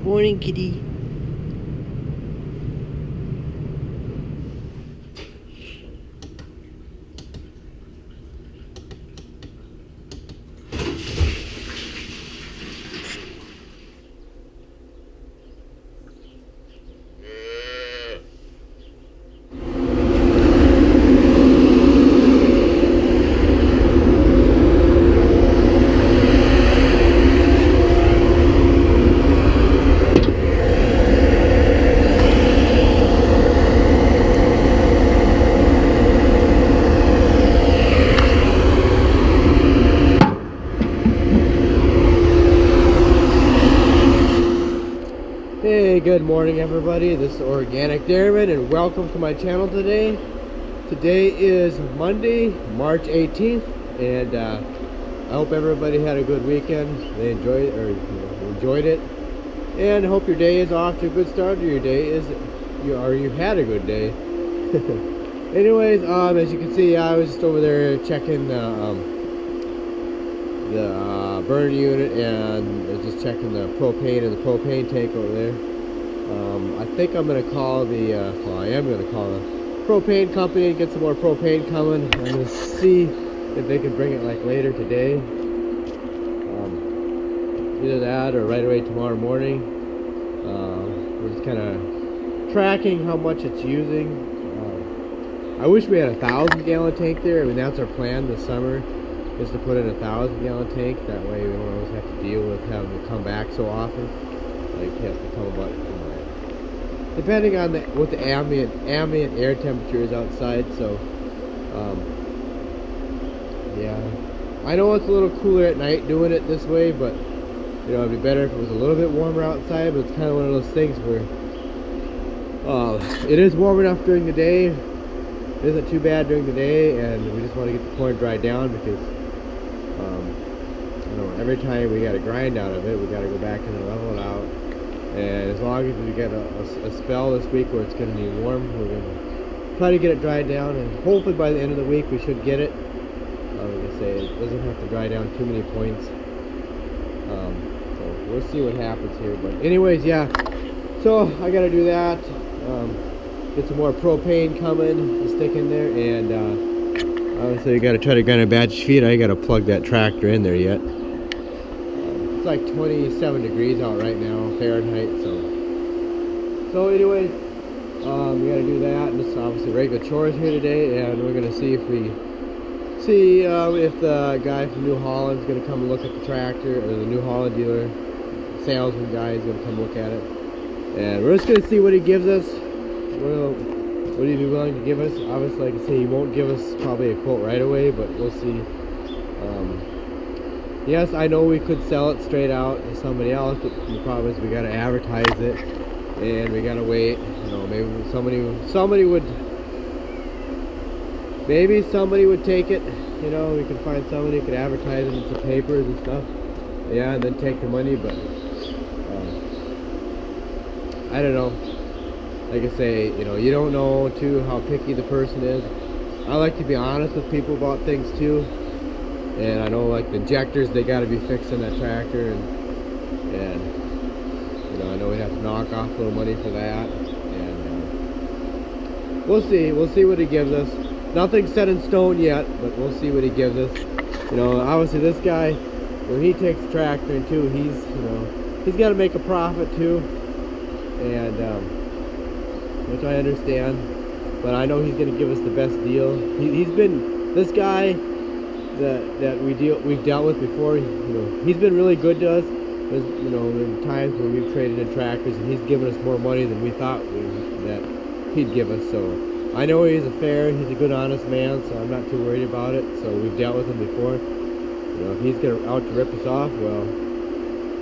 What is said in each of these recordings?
Morning, kitty. Hey, good morning everybody. This is Organic Dairyman and welcome to my channel today. Today is Monday, March 18th, and I hope everybody had a good weekend. They enjoyed it, and I hope your day is off to a good start, or your day is, you had a good day. Anyways, as you can see, I was just over there checking the burn unit and just checking the propane and the propane tank over there. I think I'm going to call the, I am going to call the propane company and get some more propane coming. I'm going to see if they can bring it like later today. Either that or right away tomorrow morning. We're just kind of tracking how much it's using. I wish we had a 1,000-gallon tank there. I mean, that's our plan this summer, is to put in a 1,000-gallon tank. That way we don't always have to deal with having to come back so often. Like, you have to come about, depending on what the ambient air temperature is outside. So, yeah, I know it's a little cooler at night doing it this way, but you know, it'd be better if it was a little bit warmer outside. But it's kind of one of those things where it is warm enough during the day. It isn't too bad during the day, and we just want to get the corn dried down because you know, every time we got to grind out of it, we got to go back and level it out. And as long as we get a spell this week where it's going to be warm, we're going to try to get it dried down, and hopefully by the end of the week we should get it. Like I say, it doesn't have to dry down too many points. So we'll see what happens here. But anyways, yeah. So I got to do that. Get some more propane coming to stick in there, and obviously you got to try to grind a batch of feed. I got to plug that tractor in there yet. It's like 27 degrees out right now, Fahrenheit. So anyways, we got to do that. And this is obviously regular chores here today, and we're gonna see if the guy from Newholland is gonna come and look at the tractor, or the Newholland dealer, salesman guy is gonna come look at it, and we're just gonna see what he gives us. Well, would he be willing to give us? Obviously, like I say, he won't give us probably a quote right away, but we'll see. Yes, I know we could sell it straight out to somebody else, but the problem is we got to advertise it, and we got to wait. You know, maybe somebody would take it. You know, we could find somebody who could advertise it in some papers and stuff. Yeah, and then take the money. But I don't know. Like I say, you know, you don't know too how picky the person is. I like to be honest with people about things too. And I know, like the injectors, they got to be fixed in that tractor, and you know, I know we'd have to knock off a little money for that. And we'll see what he gives us. Nothing's set in stone yet, but we'll see what he gives us. You know, obviously this guy, when he takes the tractor in too, he's got to make a profit too, and which I understand. But I know he's going to give us the best deal. He's been, this guy that we've dealt with before, you know, he's been really good to us. There's, you know, there are times where we've traded in tractors and he's given us more money than we thought that he'd give us. So I know he's a good honest man, so I'm not too worried about it. So we've dealt with him before. You know, if he's out to rip us off, well,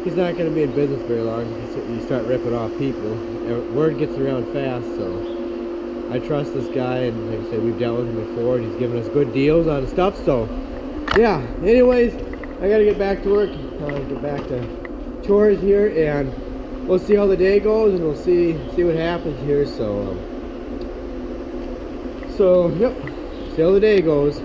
he's not going to be in business very long. You start ripping off people, word gets around fast. So I trust this guy, and like I said, we've dealt with him before, and he's given us good deals on stuff. So yeah, anyways, I gotta get back to work, get back to chores here, and we'll see how the day goes, and we'll see what happens here. So yep, see how the day goes.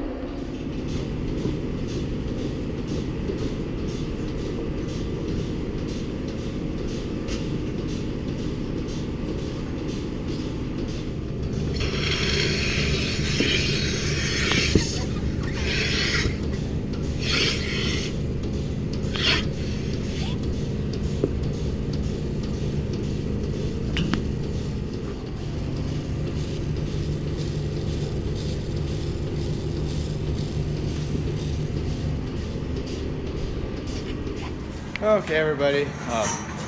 Okay, everybody,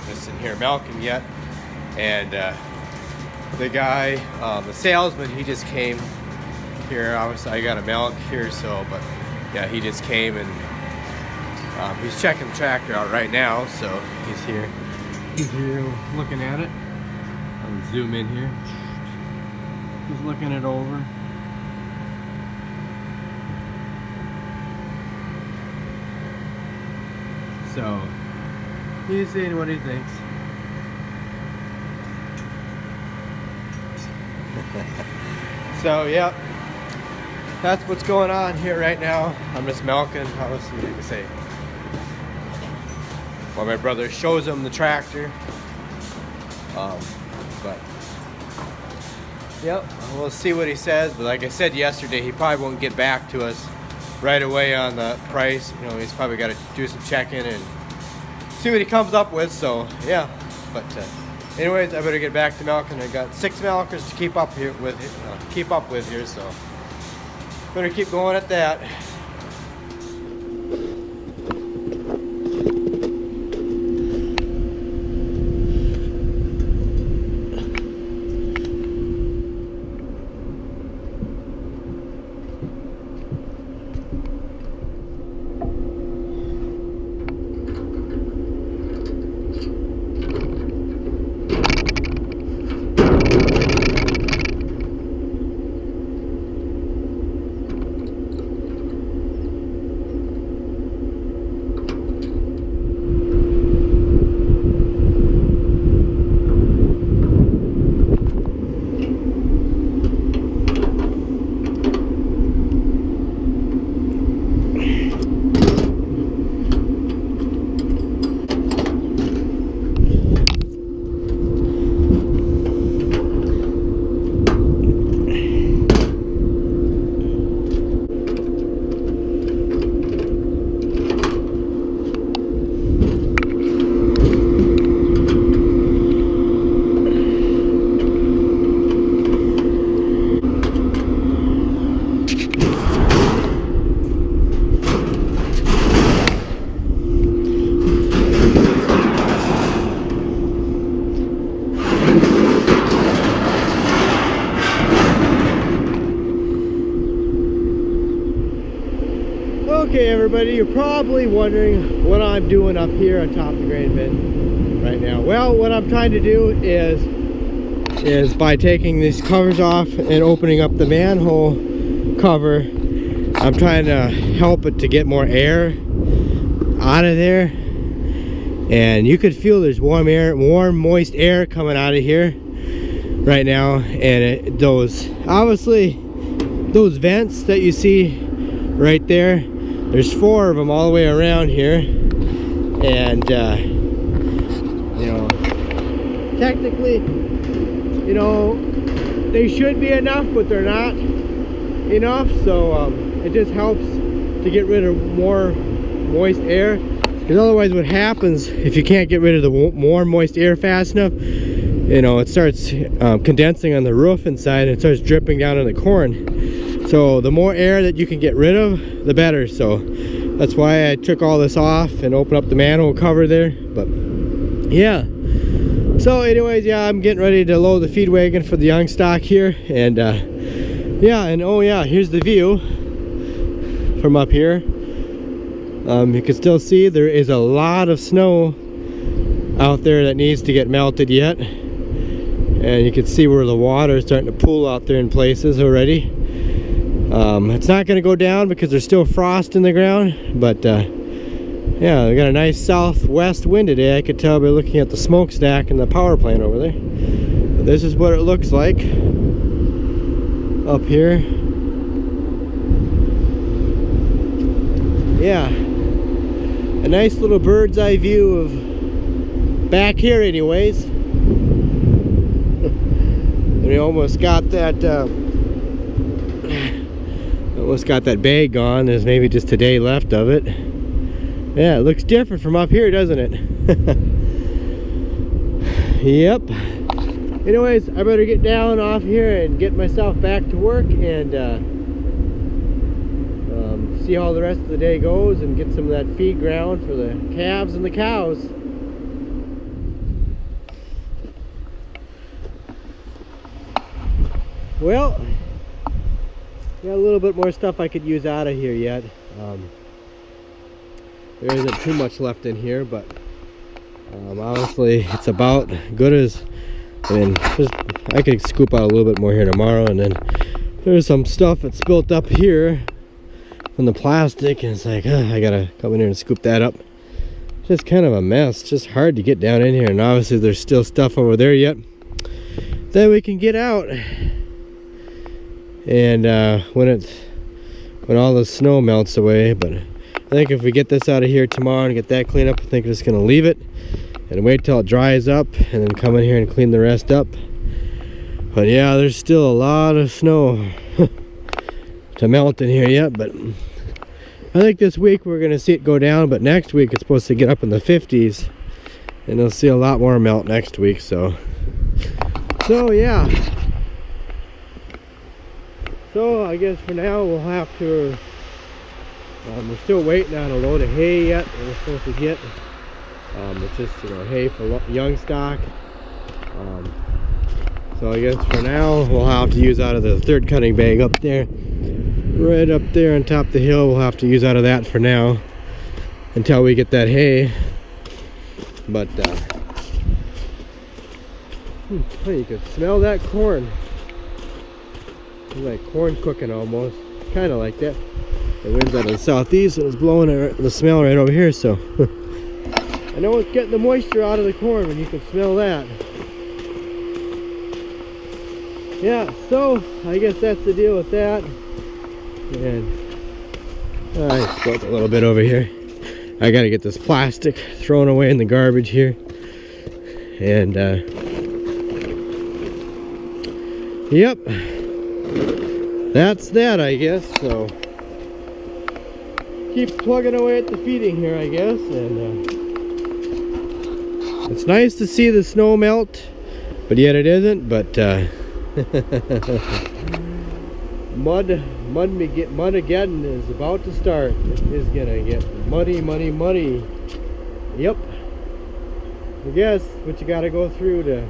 just in here milking yet, and the guy, the salesman, he just came here. Obviously, I got a milk here, so, but yeah, he just came and he's checking the tractor out right now, so he's here. He's here looking at it. I'll zoom in here. He's looking it over. So he's seeing what he thinks. So yeah, that's what's going on here right now. I'm just milking, obviously, like I say, while my brother shows him the tractor. But yep, we'll see what he says. But like I said yesterday, he probably won't get back to us right away on the price. You know, he's probably got to do some checking and see what he comes up with. So yeah, but anyways, I better get back to milking. I got 6 milkers to keep up with here, so better keep going at that. Okay, everybody, you're probably wondering what I'm doing up here on top of the grain bin right now. Well, what I'm trying to do is by taking these covers off and opening up the manhole cover, I'm trying to help it to get more air out of there. And you could feel there's warm air, warm, moist air coming out of here right now. And those vents that you see right there, there's 4 of them all the way around here. And you know, technically, you know, they should be enough, but they're not enough. So it just helps to get rid of more moist air, because otherwise what happens if you can't get rid of the more moist air fast enough, you know, it starts condensing on the roof inside and it starts dripping down on the corn. So the more air that you can get rid of, the better. So that's why I took all this off and opened up the manhole cover there. But yeah, so anyways, yeah, I'm getting ready to load the feed wagon for the young stock here. And yeah, and oh yeah, here's the view from up here. You can still see there is a lot of snow out there that needs to get melted yet. And you can see where the water is starting to pool out there in places already. It's not going to go down because there's still frost in the ground, but yeah, we got a nice southwest wind today. I could tell by looking at the smokestack and the power plant over there. But this is what it looks like up here. Yeah, a nice little bird's eye view of back here anyways. We almost got that bag on. There's maybe just a day left of it. Yeah, it looks different from up here, doesn't it? Yep. Anyways, I better get down off here and get myself back to work and see how the rest of the day goes and get some of that feed ground for the calves and the cows. Well, got a little bit more stuff I could use out of here yet. There isn't too much left in here, but honestly, it's about good as, I mean, I could scoop out a little bit more here tomorrow, and then there's some stuff that's built up here from the plastic, and it's like, I gotta come in here and scoop that up. Just kind of a mess, just hard to get down in here, and obviously there's still stuff over there yet that we can get out. And when all the snow melts away, but I think if we get this out of here tomorrow and get that cleaned up, I think we're just gonna leave it and wait till it dries up and then come in here and clean the rest up. But yeah, there's still a lot of snow to melt in here yet, but I think this week we're gonna see it go down, but next week it's supposed to get up in the 50s, and you'll see a lot more melt next week. So yeah. So I guess for now we'll have to, we're still waiting on a load of hay yet that we're supposed to get. It's just, you know, hay for young stock. So I guess for now we'll have to use out of the third cutting bag up there. Right up there on top of the hill, we'll have to use out of that for now until we get that hay. But you can smell that corn. It's like corn cooking almost, kind of like that. The wind's out of the southeast and it's blowing the smell right over here, so I know it's getting the moisture out of the corn when you can smell that. Yeah, so I guess that's the deal with that. And I spilled a little bit over here. I gotta get this plastic thrown away in the garbage here. And yep, that's that, I guess. So keep plugging away at the feeding here, I guess. And it's nice to see the snow melt, but yet it isn't. But Mud-ageddon is about to start. It is gonna get muddy. Yep. I guess what you gotta go through to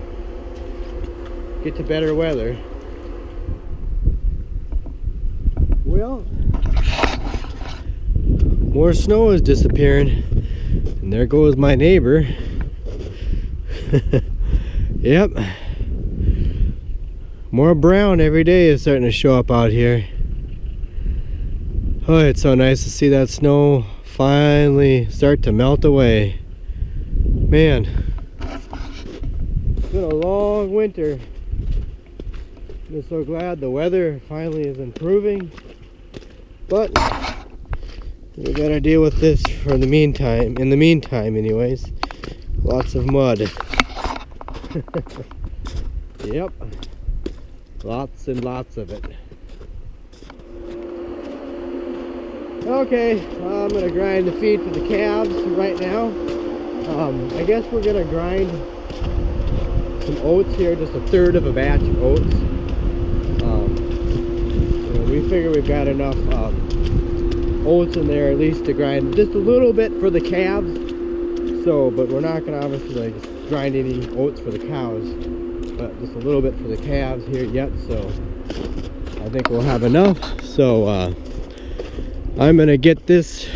get to better weather. Well, more snow is disappearing, and there goes my neighbor. Yep. More brown every day is starting to show up out here. Oh, it's so nice to see that snow finally start to melt away. Man, it's been a long winter. I'm so glad the weather finally is improving. But we gotta deal with this for the meantime. In the meantime, anyways, lots of mud. Yep. Lots and lots of it. Okay, I'm gonna grind the feed for the calves right now. I guess we're gonna grind some oats here, just a third of a batch of oats. We figure we've got enough oats in there at least to grind just a little bit for the calves. So, but we're not gonna obviously like grind any oats for the cows, but just a little bit for the calves here yet. So I think we'll have enough. So I'm gonna get this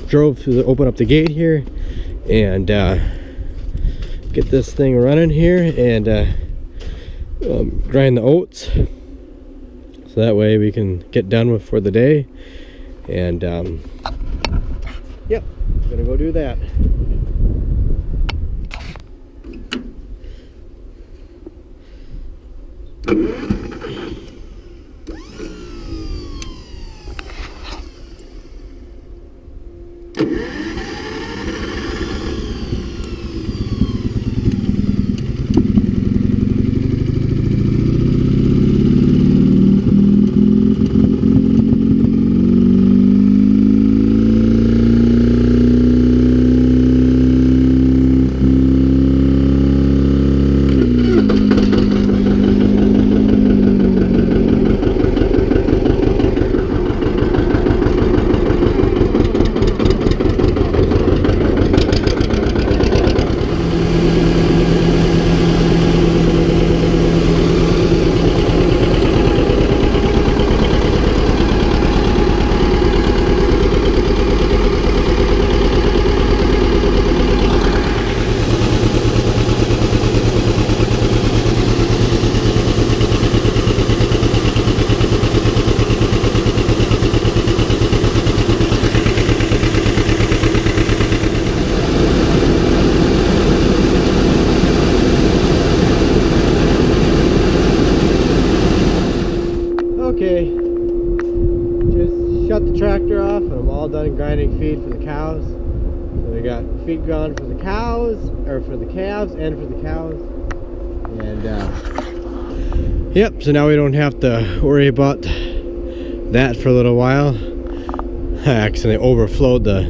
drove to open up the gate here and get this thing running here and grind the oats, so that way we can get done with for the day. And yep, I'm gonna go do that. feed for the cows. So we got feed ground for the cows, or for the calves and for the cows. And yep, so now we don't have to worry about that for a little while. I accidentally overflowed the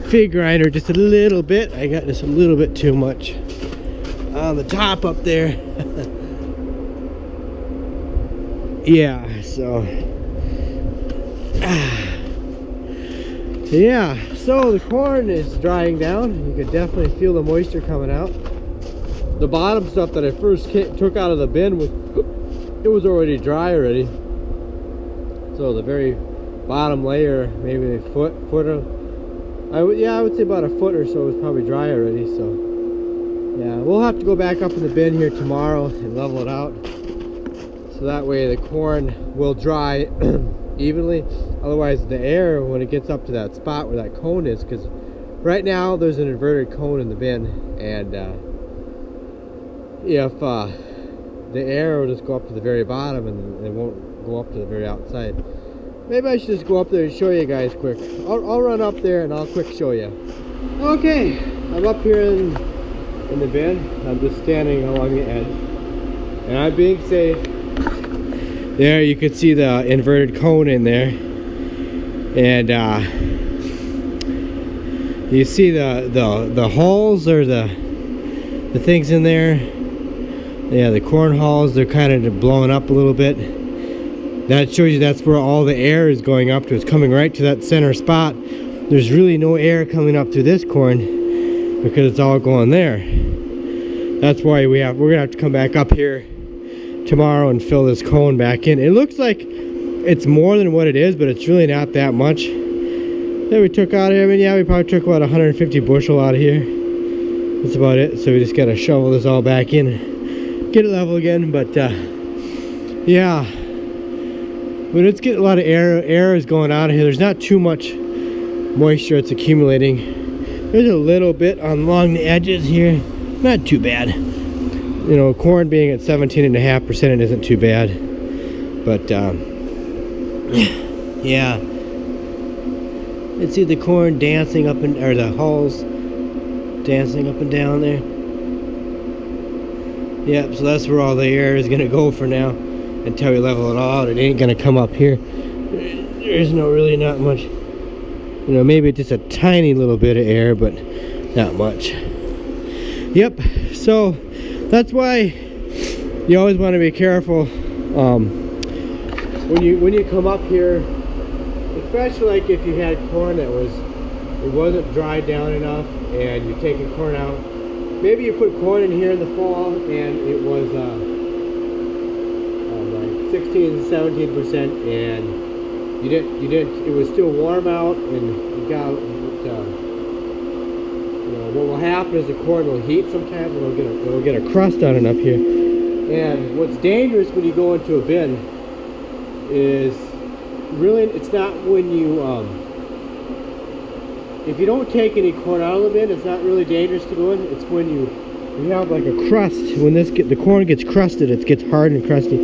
feed grinder just a little bit. I got just a little bit too much on the top up there. Yeah, so yeah, so the corn is drying down. You could definitely feel the moisture coming out. The bottom stuff that I first took out of the bin it was already dry already. So the very bottom layer, maybe a foot or I would say about a foot or so is probably dry already. So yeah, we'll have to go back up in the bin here tomorrow and level it out, so that way the corn will dry evenly. Otherwise the air, when it gets up to that spot where that cone is, because right now there's an inverted cone in the bin, and if the air will just go up to the very bottom and it won't go up to the very outside. Maybe I should just go up there and show you guys quick. I'll run up there and I'll quick show you. Okay, I'm up here in the bin. I'm just standing along the edge and I'm being safe. There you can see the inverted cone in there, and you see the hulls, or the things in there. Yeah, the corn hulls, they're kind of blowing up a little bit. That shows you that's where all the air is going up to. It's coming right to that center spot. There's really no air coming up through this corn because it's all going there. That's why we're gonna have to come back up here tomorrow and fill this cone back in. It looks like it's more than what it is, but it's really not that much that we took out of here. I mean, yeah, we probably took about 150 bushel out of here. That's about it. So we just gotta shovel this all back in, get it level again. But yeah, but it's getting a lot of air is going out of here. There's not too much moisture it's accumulating. There's a little bit along the edges here, not too bad. You know, corn being at 17.5%, it isn't too bad. But yeah, let's see the corn dancing up and, or the hulls dancing up and down there. Yep, so that's where all the air is gonna go for now until we level it all out. It ain't gonna come up here. There's not much. You know, maybe just a tiny little bit of air, but not much. Yep, so that's why you always want to be careful when you come up here, especially like if you had corn that wasn't dried down enough and you're taking corn out. Maybe you put corn in here in the fall and it was like 16-17%, and you didn't. It was still warm out, and you got. What will happen is the corn will heat sometimes, and it'll get a crust on it up here. And what's dangerous when you go into a bin is really, it's not when you if you don't take any corn out of the bin, it's not really dangerous to go in. It's when you have like a crust. When the corn gets crusted, it gets hard and crusty,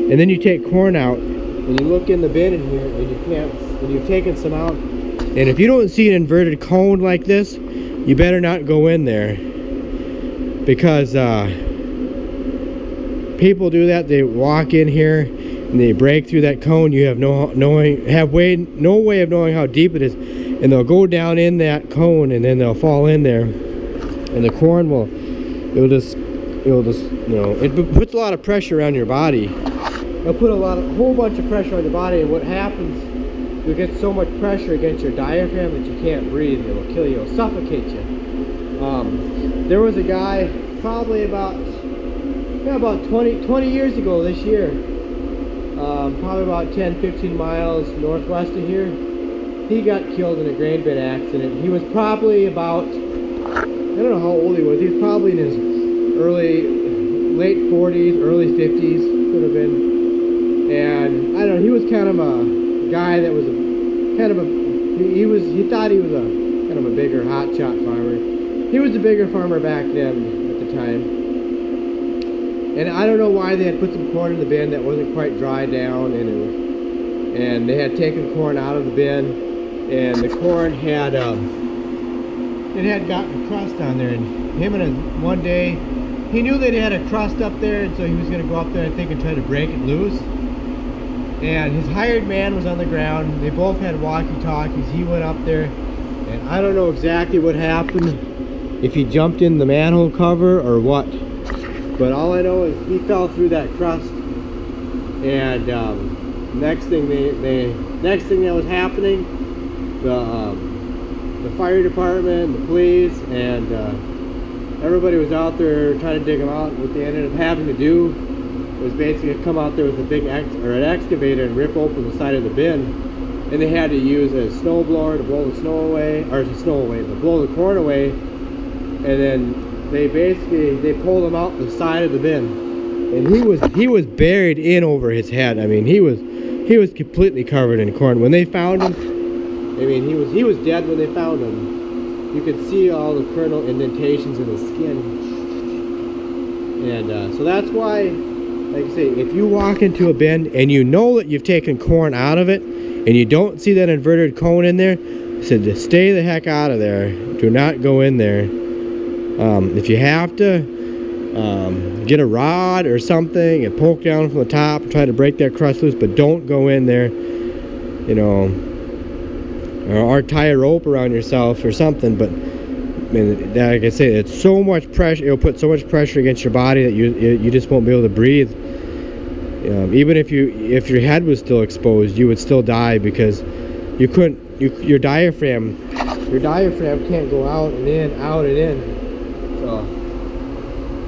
and then you take corn out and you look in the bin in here and you can't, and you've taken some out, and if you don't see an inverted cone like this, you better not go in there, because people do that. They walk in here and they break through that cone. You have no way of knowing how deep it is, and they'll go down in that cone and then they'll fall in there, and the corn it'll just it puts a lot of pressure on your body. It'll put a whole bunch of pressure on your body, and what happens, you'll get so much pressure against your diaphragm that you can't breathe. It'll kill you. It'll suffocate you. There was a guy probably about 20 years ago this year, probably about 10-15 miles northwest of here. He got killed in a grain bin accident. He was probably about, I don't know how old he was. He was probably in his late 40s, early 50s, could have been. And I don't know, he was kind of a guy that was he thought he was a kind of a bigger hotshot farmer. He was a bigger farmer back then at the time, and I don't know why they had put some corn in the bin that wasn't quite dry down, and they had taken corn out of the bin, and the corn had it had gotten a crust on there, and him and one day he knew that it had a crust up there, and so he was going to go up there, I think, and try to break it loose. And his hired man was on the ground. They both had walkie-talkies. He went up there, and I don't know exactly what happened, if he jumped in the manhole cover or what, but all I know is he fell through that crust. And next thing that was happening, the fire department, the police, and everybody was out there trying to dig him out. What they ended up having to do was basically come out there with a big an excavator and rip open the side of the bin, and they had to use a snow blower to blow the snow away, or the snow away, but blow the corn away. And then they pulled him out the side of the bin, and he was buried in over his head. I mean, he was completely covered in corn. When they found him, I mean, he was dead when they found him. You could see all the kernel indentations in the skin. And so that's why, like I say, if you walk into a bin and you know that you've taken corn out of it and you don't see that inverted cone in there, I said to stay the heck out of there. Do not go in there. If you have to, get a rod or something and poke down from the top and try to break that crust loose, but don't go in there, you know, or tie a rope around yourself or something. But I mean, like I say, it's so much pressure, it'll put so much pressure against your body that you just won't be able to breathe. Even if your head was still exposed, you would still die, because you couldn't, your diaphragm can't go out and in, out and in.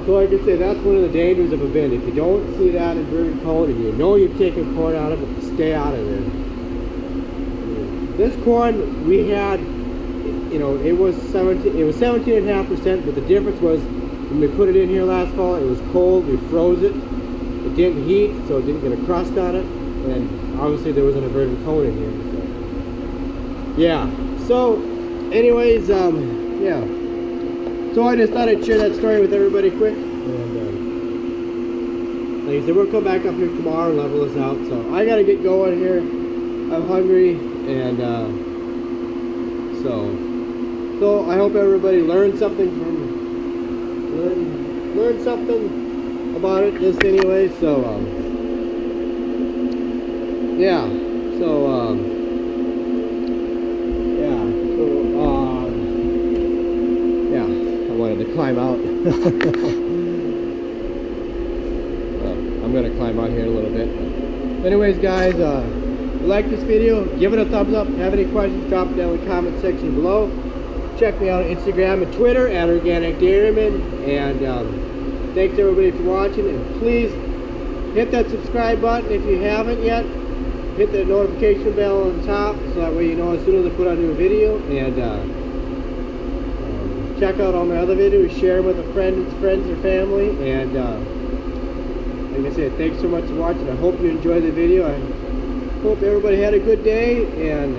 So like I say, that's one of the dangers of a bin. If you don't see that inverted cone and you know you've taken corn out of it, stay out of there. This corn we had, you know, it was 17.5%, but the difference was when we put it in here last fall, it was cold, we froze it, it didn't heat, so it didn't get a crust on it, and obviously there was an inverted cone in here. So. Yeah, so anyways, yeah. So I just thought I'd share that story with everybody quick. And like I said, we'll come back up here tomorrow and level this out. So I gotta get going here. I'm hungry, and so I hope everybody learned something learned something about it just anyway. So yeah. So wanted to climb out. Well, I'm gonna climb out here in a little bit. But anyways, guys, if you like this video, give it a thumbs up. If you have any questions, drop it down in the comment section below. Check me out on Instagram and Twitter at Organic Dairyman. And thanks everybody for watching. And please hit that subscribe button if you haven't yet. Hit the notification bell on top, so that way you know as soon as I put out a new video. And check out all my other videos, share them with friends or family, and like I said, thanks so much for watching. I hope you enjoyed the video. I hope everybody had a good day, and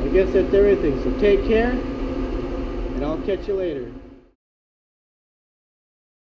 I guess that's everything. So take care, and I'll catch you later.